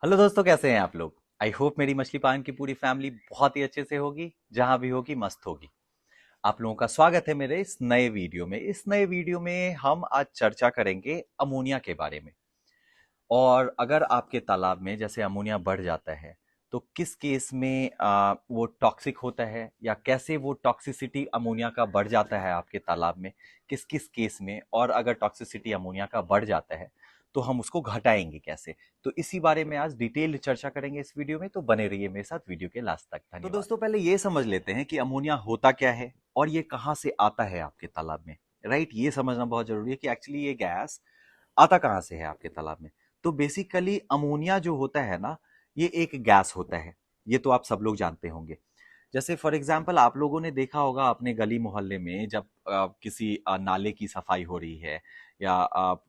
Hello दोस्तों, कैसे हैं आप लोग। आई होप मेरी मछली पालन की पूरी फैमिली बहुत ही अच्छे से होगी, जहां भी होगी मस्त होगी। आप लोगों का स्वागत है मेरे इस नए वीडियो में। इस नए वीडियो में हम आज चर्चा करेंगे अमोनिया के बारे में। और अगर आपके तालाब में जैसे अमोनिया बढ़ जाता है तो किस केस में वो टॉक्सिक होता है, या कैसे वो टॉक्सिसिटी अमोनिया का बढ़ जाता है आपके तालाब में, किस किस केस में, और अगर टॉक्सिसिटी अमोनिया का बढ़ जाता है तो हम उसको घटाएंगे कैसे। तो इसी बारे में आज डिटेल चर्चा करेंगे इस वीडियो में, तो बने रहिए मेरे साथ वीडियो के लास्ट तक। तो धन्यवाद। दोस्तों, पहले ये समझ लेते हैं कि अमोनिया होता क्या है और ये कहाँ से आता है आपके तालाब में। राइट, ये समझना बहुत जरूरी है कि एक्चुअली ये गैस आता कहाँ से है आपके तालाब में। तो बेसिकली अमोनिया जो होता है ना, ये एक गैस होता है। ये तो आप सब लोग जानते होंगे। जैसे फॉर एग्जाम्पल आप लोगों ने देखा होगा अपने गली मोहल्ले में, जब किसी नाले की सफाई हो रही है या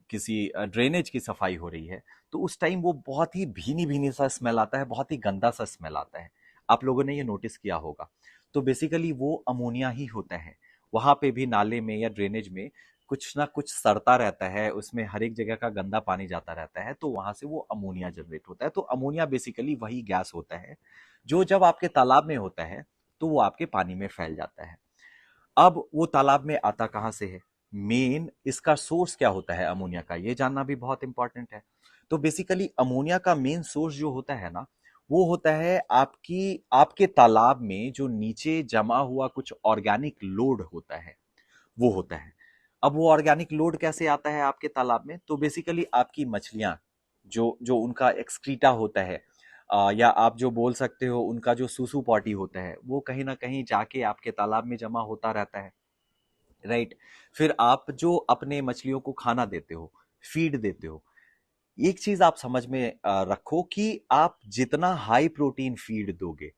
किसी ड्रेनेज की सफाई हो रही है, तो उस टाइम वो बहुत ही भीनी भीनी सा स्मेल आता है, बहुत ही गंदा सा स्मेल आता है। आप लोगों ने ये नोटिस किया होगा। तो बेसिकली वो अमोनिया ही होता है। वहां पे भी नाले में या ड्रेनेज में कुछ ना कुछ सड़ता रहता है, उसमें हर एक जगह का गंदा पानी जाता रहता है, तो वहां से वो अमोनिया जनरेट होता है। तो अमोनिया बेसिकली वही गैस होता है जो जब आपके तालाब में होता है तो वो आपके पानी में फैल जाता है। अब वो तालाब में आता कहाँ से है, मेन इसका सोर्स क्या होता है अमोनिया का, ये जानना भी बहुत इंपॉर्टेंट है। तो बेसिकली अमोनिया का मेन सोर्स जो होता है ना, वो होता है आपके तालाब में जो नीचे जमा हुआ कुछ ऑर्गेनिक लोड होता है, वो होता है। अब वो ऑर्गेनिक लोड कैसे आता है आपके तालाब में, तो बेसिकली आपकी मछलियां जो जो उनका एक्सक्रीटा होता है, या आप जो बोल सकते हो उनका जो सूसू पॉटी होता है, वो कहीं ना कहीं जाके आपके तालाब में जमा होता रहता है। राइट। फिर आप जो अपने मछलियों को खाना देते हो, फीड देते हो, एक चीज आप समझ में रखो कि आप जितना हाई प्रोटीन फीड दोगे,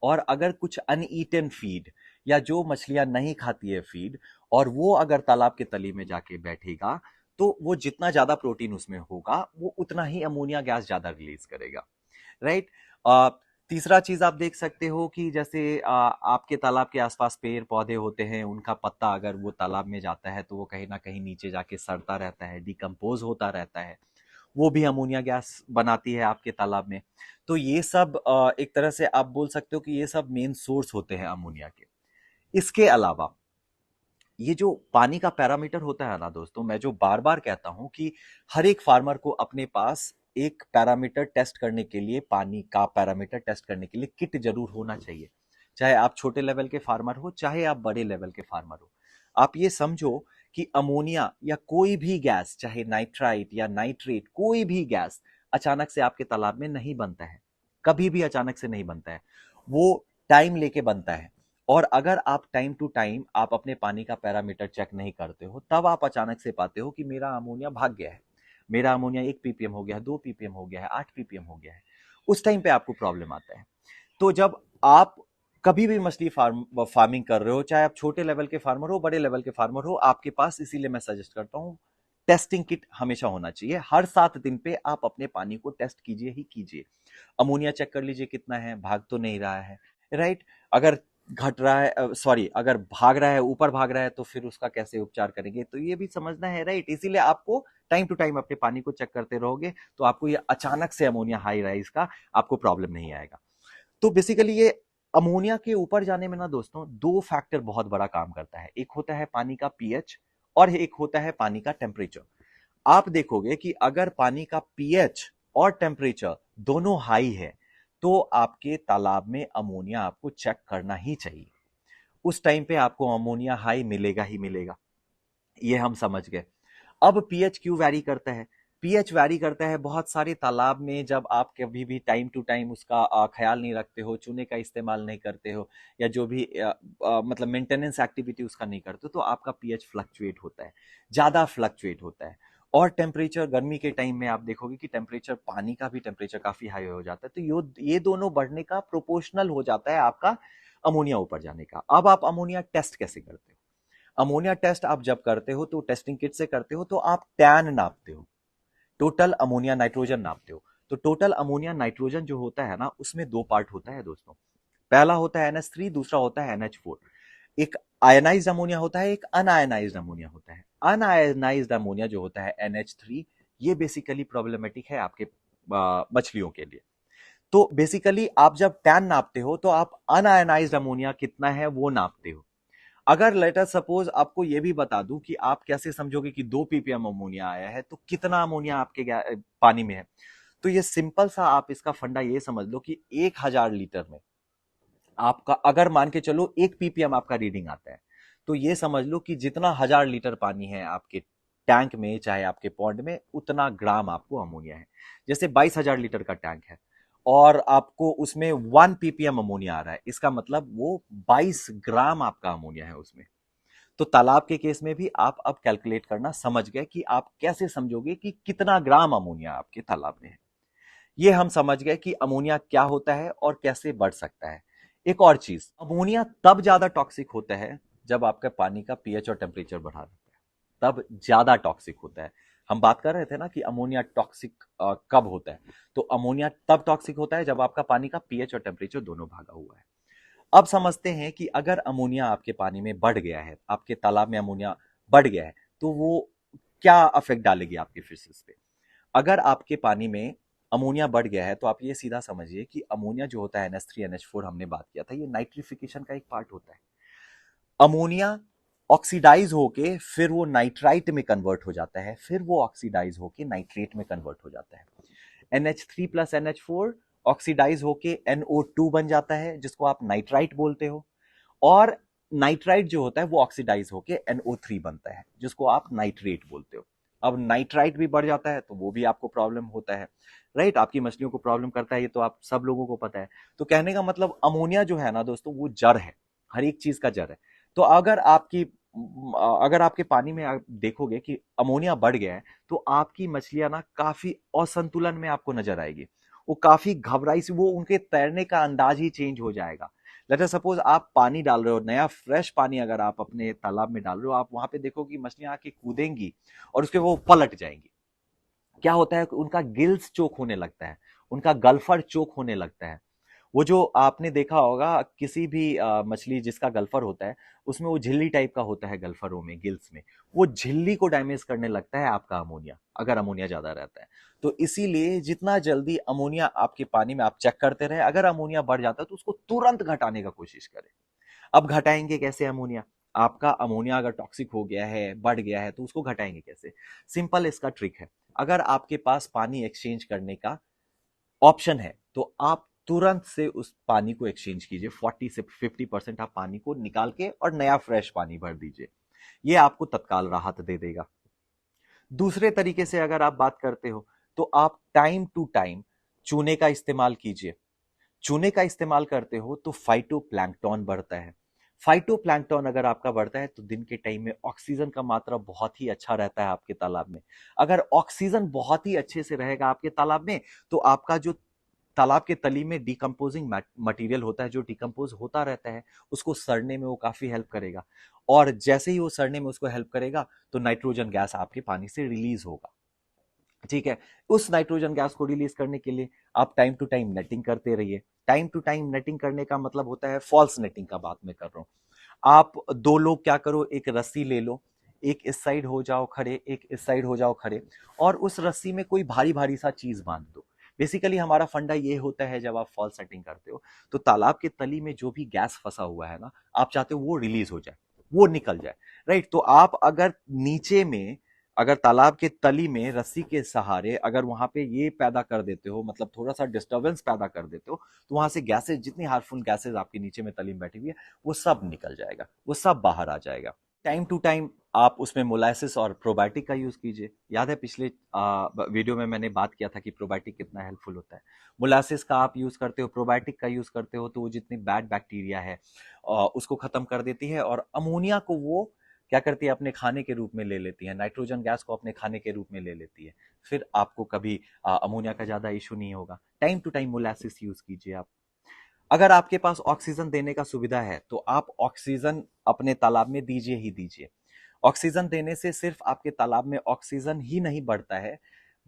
और अगर कुछ अनईटन फीड या जो मछलियां नहीं खाती है फीड, और वो अगर तालाब के तली में जाके बैठेगा, तो वो जितना ज्यादा प्रोटीन उसमें होगा वो उतना ही अमोनिया गैस ज्यादा रिलीज करेगा। राइट। तीसरा चीज आप देख सकते हो कि जैसे आपके तालाब के आसपास पेड़ पौधे होते हैं, उनका पत्ता अगर वो तालाब में जाता है तो वो कहीं ना कहीं नीचे जाके सड़ता रहता है, डिकम्पोज होता रहता है, वो भी अमोनिया गैस बनाती है आपके तालाब में। तो ये सब एक तरह से आप बोल सकते हो कि ये सब मेन सोर्स होते हैं अमोनिया के। इसके अलावा ये जो पानी का पैरामीटर होता है ना दोस्तों, मैं जो बार बार कहता हूं कि हर एक फार्मर को अपने पास एक पैरामीटर टेस्ट करने के लिए, पानी का पैरामीटर टेस्ट करने के लिए किट जरूर होना चाहिए। चाहे आप छोटे लेवल के फार्मर हो, चाहे आप बड़े लेवल के फार्मर हो। आप ये समझो कि अमोनिया या कोई भी गैस, चाहे नाइट्राइट या नाइट्रेट, कोई भी गैस अचानक से आपके तालाब में नहीं बनता है। कभी भी अचानक से नहीं बनता है। वो टाइम लेके बनता है। और अगर आप टाइम टू टाइम आप अपने पानी का पैरामीटर चेक नहीं करते हो, तब आप अचानक से पाते हो कि मेरा अमोनिया भाग गया है, मेरा अमोनिया 1 ppm हो गया है, 2 ppm हो गया है, 8 ppm हो गया है। उस टाइम पे आपको प्रॉब्लम आता है। तो जब आप कभी भी मछली फार्मिंग कर रहे हो, चाहे आप छोटे लेवल के फार्मर हो, बड़े लेवल के फार्मर हो, आपके पास, इसीलिए मैं सजेस्ट करता हूं, टेस्टिंग किट हमेशा होना चाहिए। हर 7 दिन पे आप अपने पानी को टेस्ट कीजिए ही कीजिए। अमोनिया चेक कर लीजिए कितना है, भाग तो नहीं रहा है। राइट। अगर घट रहा है, सॉरी, अगर भाग रहा है, ऊपर भाग रहा है, तो फिर उसका कैसे उपचार करेंगे, तो ये भी समझना है। राइट। इसीलिए आपको टाइम टू टाइम अपने पानी को चेक करते रहोगे, तो आपको ये अचानक से अमोनिया हाई राइज का आपको प्रॉब्लम नहीं आएगा। तो बेसिकली ये अमोनिया के ऊपर जाने में ना दोस्तों, दो फैक्टर बहुत बड़ा काम करता है। एक होता है पानी का पीएच, और एक होता है पानी का टेम्परेचर। आप देखोगे कि अगर पानी का पीएच और टेम्परेचर दोनों हाई है, तो आपके तालाब में अमोनिया आपको चेक करना ही चाहिए। उस टाइम पे आपको अमोनिया हाई मिलेगा ही मिलेगा। ये हम समझ गए। अब पीएच क्यों वैरी करता है? पीएच वैरी करता है बहुत सारे तालाब में, जब आप कभी भी टाइम टू टाइम उसका ख्याल नहीं रखते हो, चूने का इस्तेमाल नहीं करते हो, या जो भी मतलब मेंटेनेंस एक्टिविटी उसका नहीं करते हो, तो आपका पीएच फ्लक्चुएट होता है, ज्यादा फ्लक्चुएट होता है। और टेम्परेचर, गर्मी के टाइम में आप देखोगे कि टेम्परेचर, पानी का भी टेम्परेचर काफी हाई हो जाता है, तो ये दोनों बढ़ने का प्रोपोर्शनल हो जाता है आपका अमोनिया ऊपर जाने का। अब आप अमोनिया टेस्ट कैसे करते हो? अमोनिया टेस्ट आप जब करते हो तो टेस्टिंग किट से करते हो, तो आप टैन नापते हो, टोटल अमोनिया नाइट्रोजन नापते हो। तो टोटल अमोनिया नाइट्रोजन जो होता है ना, उसमें दो पार्ट होता है दोस्तों। पहला होता है NH3, दूसरा होता है NH4। एक आयनाइज्ड अमोनिया होता है, एक अनआयनाइज्ड अमोनिया होता है। अनआयनाइज्ड अमोनिया जो होता है NH3, ये बेसिकली प्रॉब्लमेटिक है आपके मछलियों के लिए। तो बेसिकली आप जब टैन नापते हो तो आप अनआयनाइज्ड अमोनिया कितना है वो नापते हो। अगर लेट अस सपोज आपको ये भी बता दूं कि आप कैसे समझोगे कि 2 ppm अमोनिया आया है, तो कितना अमोनिया आपके पानी में है। तो ये सिंपल सा आप इसका फंडा ये समझ लो कि 1000 लीटर में आपका, अगर मान के चलो 1 ppm आपका रीडिंग आता है, तो ये समझ लो कि जितना 1000 लीटर पानी है आपके टैंक में चाहे आपके पॉन्ड में, उतना ग्राम आपको अमोनिया है। जैसे 22,000 लीटर का टैंक है और आपको उसमें 1 ppm अमोनिया आ रहा है, इसका मतलब वो 22 ग्राम आपका अमोनिया है उसमें। तो तालाब के केस में भी आप अब कैलकुलेट करना समझ गए कि आप कैसे समझोगे कि कितना ग्राम अमोनिया आपके तालाब में है। ये हम समझ गए कि अमोनिया क्या होता है और कैसे बढ़ सकता है। एक और चीज, अमोनिया तब ज्यादा टॉक्सिक होता है जब आपका पानी का पीएच और टेम्परेचर बढ़ा रहता है, तब ज्यादा टॉक्सिक होता है। हम बात कर रहे थे ना कि अमोनिया टॉक्सिक कब होता है, तो अमोनिया तब टॉक्सिक होता है जब आपका पानी का पीएच और टेम्परेचर दोनों भागा हुआ है। अब समझते हैं कि अगर अमोनिया आपके पानी में बढ़ गया है, आपके तालाब में अमोनिया बढ़ गया है, तो वो क्या अफेक्ट डालेगी आपकी फिशेस पे। अगर आपके पानी में अमोनिया बढ़ गया है तो आप ये सीधा समझिए कि अमोनिया जो होता है NH3 NH4 हमने बात किया था, ये नाइट्रिफिकेशन का एक पार्ट होता है। अमोनिया ऑक्सीडाइज होके फिर वो नाइट्राइट में कन्वर्ट हो जाता है, फिर वो ऑक्सीडाइज होके नाइट्रेट में कन्वर्ट हो जाता है। NH3 + NH4 ऑक्सीडाइज होके NO2 बन जाता है, जिसको आप नाइट्राइट बोलते हो। और नाइट्राइट जो होता है वो ऑक्सीडाइज होके NO3 बनता है, जिसको आप नाइट्रेट बोलते हो। अब नाइट्राइट भी बढ़ जाता है तो वो भी आपको प्रॉब्लम होता है, राइट। आपकी मछलियों को प्रॉब्लम करता है, ये तो आप सब लोगों को पता है। तो कहने का मतलब अमोनिया जो है ना दोस्तों, वो जड़ है, हर एक चीज का जड़ है। तो अगर आपके पानी में आप देखोगे कि अमोनिया बढ़ गया है, तो आपकी मछलियां ना काफी असंतुलन में आपको नजर आएगी। वो काफी घबराई सी, वो उनके तैरने का अंदाज ही चेंज हो जाएगा। लेट अस सपोज आप पानी डाल रहे हो, नया फ्रेश पानी अगर आप अपने तालाब में डाल रहे हो, आप वहां पे देखोगे मछलियां आके कूदेंगी और उसके वो पलट जाएंगी। क्या होता है कि उनका गिल्स चोक होने लगता है, उनका गल्फर चोक होने लगता है। वो जो आपने देखा होगा किसी भी मछली जिसका गल्फर होता है, उसमें वो झिल्ली टाइप का होता है गल्फरों में, गिल्स में। वो झिल्ली को डैमेज करने लगता है आपका अमोनिया, अगर अमोनिया ज्यादा रहता है। तो इसीलिए जितना जल्दी अमोनिया आपके पानी में आप चेक करते रहे, अगर अमोनिया बढ़ जाता है तो उसको तुरंत घटाने का कोशिश करें। अब घटाएंगे कैसे अमोनिया। आपका अमोनिया अगर टॉक्सिक हो गया है, बढ़ गया है, तो उसको घटाएंगे कैसे। सिंपल इसका ट्रिक है। अगर आपके पास पानी एक्सचेंज करने का ऑप्शन है, तो आप तुरंत से उस पानी को एक्सचेंज कीजिए। 40 से 50% आप पानी को निकाल के और नया फ्रेश पानी भर दीजिए। ये आपको तत्काल राहत दे देगा। दूसरे तरीके से अगर आप बात करते हो, तो आप टाइम टू टाइम चूने का इस्तेमाल कीजिए। चूने का इस्तेमाल करते हो तो फाइटोप्लैंक्टन बढ़ता है। फाइटोप्लैंक्टन अगर आपका बढ़ता है तो दिन के टाइम में ऑक्सीजन का मात्रा बहुत ही अच्छा रहता है आपके तालाब में। अगर ऑक्सीजन बहुत ही अच्छे से रहेगा आपके तालाब में, तो आपका जो तालाब के तली में डिकम्पोजिंग मटेरियल होता है, जो डिकम्पोज होता रहता है, उसको सड़ने में वो काफी हेल्प करेगा। और जैसे ही वो सड़ने में उसको हेल्प करेगा, तो नाइट्रोजन गैस आपके पानी से रिलीज होगा। ठीक है। उस नाइट्रोजन गैस को रिलीज करने के लिए आप टाइम टू टाइम नेटिंग करते रहिए। टाइम टू टाइम नेटिंग करने का मतलब होता है फॉल्स नेटिंग का बात मैं कर रहा हूं। आप दो लोग क्या करो, एक रस्सी ले लो, एक इस साइड हो जाओ खड़े, एक इस साइड हो जाओ खड़े, और उस रस्सी में कोई भारी भारी सा चीज बांध दो। बेसिकली हमारा फंडा ये होता है, जब आप फॉल सेटिंग करते हो तो तालाब के तली में जो भी गैस फंसा हुआ है ना, आप चाहते हो वो रिलीज हो जाए, वो निकल जाए, राइट। तो आप अगर नीचे में, अगर तालाब के तली में रस्सी के सहारे अगर वहां पे ये पैदा कर देते हो, मतलब थोड़ा सा डिस्टरबेंस पैदा कर देते हो, तो वहां से गैसेज, जितनी हार्मफुल गैसेज आपके नीचे में तली में बैठी हुई है, वो सब निकल जाएगा, वो सब बाहर आ जाएगा। टाइम टू टाइम आप उसमें मोलासिस और प्रोबायोटिक का यूज कीजिए। याद है पिछले वीडियो में मैंने बात किया था कि प्रोबायोटिक कितना हेल्पफुल होता है। मोलासिस का आप यूज करते हो, प्रोबायोटिक का यूज करते हो, तो वो जितनी बैड बैक्टीरिया है उसको खत्म कर देती है, और अमोनिया को वो क्या करती है, अपने खाने के रूप में ले लेती है, नाइट्रोजन गैस को अपने खाने के रूप में ले लेती है। फिर आपको कभी अमोनिया का ज्यादा इशू नहीं होगा। Time to time molasses use कीजिए आप। अगर आपके पास ऑक्सीजन देने का सुविधा है, तो आप ऑक्सीजन अपने तालाब में दीजिए ही दीजिए। ऑक्सीजन देने से सिर्फ आपके तालाब में ऑक्सीजन ही नहीं बढ़ता है,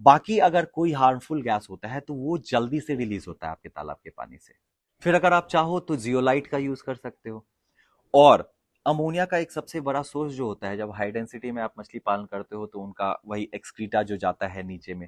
बाकी अगर कोई हार्मफुल गैस होता है तो वो जल्दी से रिलीज होता है आपके तालाब के पानी से। फिर अगर आप चाहो तो जियोलाइट का यूज कर सकते हो। और अमोनिया का एक सबसे बड़ा सोर्स जो होता है, जब हाई डेंसिटी में आप मछली पालन करते हो तो उनका वही एक्सक्रीटा जो जाता है नीचे में,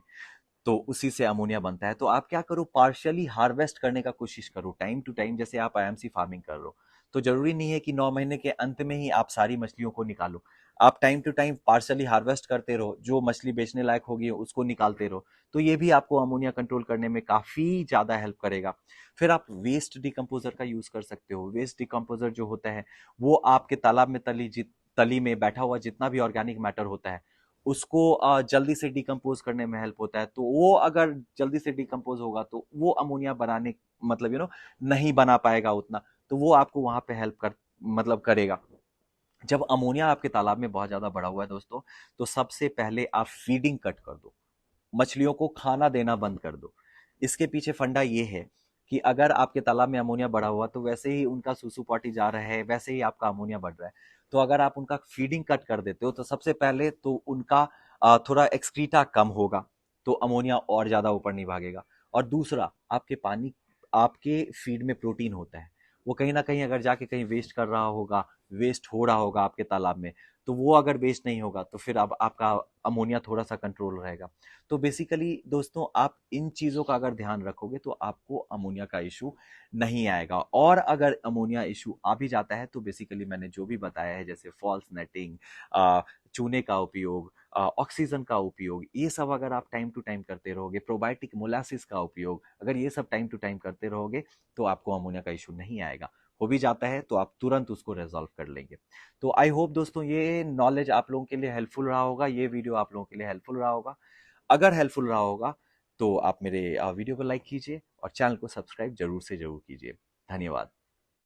तो उसी से अमोनिया बनता है। तो आप क्या करो, पार्शियली हार्वेस्ट करने का कोशिश करो टाइम टू टाइम। जैसे आप आईएमसी फार्मिंग कर रहे हो, तो जरूरी नहीं है कि 9 महीने के अंत में ही आप सारी मछलियों को निकालो। आप time to time partially harvest करते रहो, जो मछली बेचने लायक होगी उसको निकालते रहो। तो ये भी आपको अमोनिया कंट्रोल करने में काफी ज्यादा हेल्प करेगा। फिर आप वेस्ट डिकम्पोजर का यूज कर सकते हो। वेस्ट डिकम्पोजर जो होता है, वो आपके तालाब में तली में बैठा हुआ जितना भी ऑर्गेनिक मैटर होता है, उसको जल्दी से डिकम्पोज करने में हेल्प होता है। तो वो अगर जल्दी से डिकम्पोज होगा तो वो अमोनिया बनाने, मतलब नहीं बना पाएगा उतना। तो वो आपको वहां पे हेल्प कर, मतलब करेगा। जब अमोनिया आपके तालाब में बहुत ज्यादा बढ़ा हुआ है दोस्तों, तो सबसे पहले आप फीडिंग कट कर दो, मछलियों को खाना देना बंद कर दो। इसके पीछे फंडा ये है कि अगर आपके तालाब में अमोनिया बढ़ा हुआ, तो वैसे ही उनका सूसू पॉटी जा रहा है, वैसे ही आपका अमोनिया बढ़ रहा है। तो अगर आप उनका फीडिंग कट कर देते हो, तो सबसे पहले तो उनका थोड़ा एक्सक्रीटा कम होगा, तो अमोनिया और ज्यादा ऊपर नहीं भागेगा। और दूसरा, आपके फीड में प्रोटीन होता है, वो कहीं ना कहीं अगर जाके कहीं वेस्ट कर रहा होगा, वेस्ट हो रहा होगा आपके तालाब में, तो वो अगर वेस्ट नहीं होगा तो फिर अब आपका अमोनिया थोड़ा सा कंट्रोल रहेगा। तो बेसिकली दोस्तों, आप इन चीज़ों का अगर ध्यान रखोगे तो आपको अमोनिया का इशू नहीं आएगा। और अगर अमोनिया इशू आ भी जाता है, तो बेसिकली मैंने जो भी बताया है, जैसे फॉल्स नेटिंग, चूने का उपयोग, ऑक्सीजन का उपयोग, ये सब अगर आप टाइम टू टाइम करते रहोगे, प्रोबायोटिक मोलासिस का उपयोग अगर ये सब टाइम टू टाइम करते रहोगे, तो आपको अमोनिया का इशू नहीं आएगा। हो भी जाता है तो आप तुरंत उसको रिजॉल्व कर लेंगे। तो आई होप दोस्तों, ये नॉलेज आप लोगों के लिए हेल्पफुल रहा होगा, ये वीडियो आप लोगों के लिए हेल्पफुल रहा होगा। अगर हेल्पफुल रहा होगा तो आप मेरे वीडियो को लाइक कीजिए और चैनल को सब्सक्राइब जरूर से जरूर कीजिए। धन्यवाद।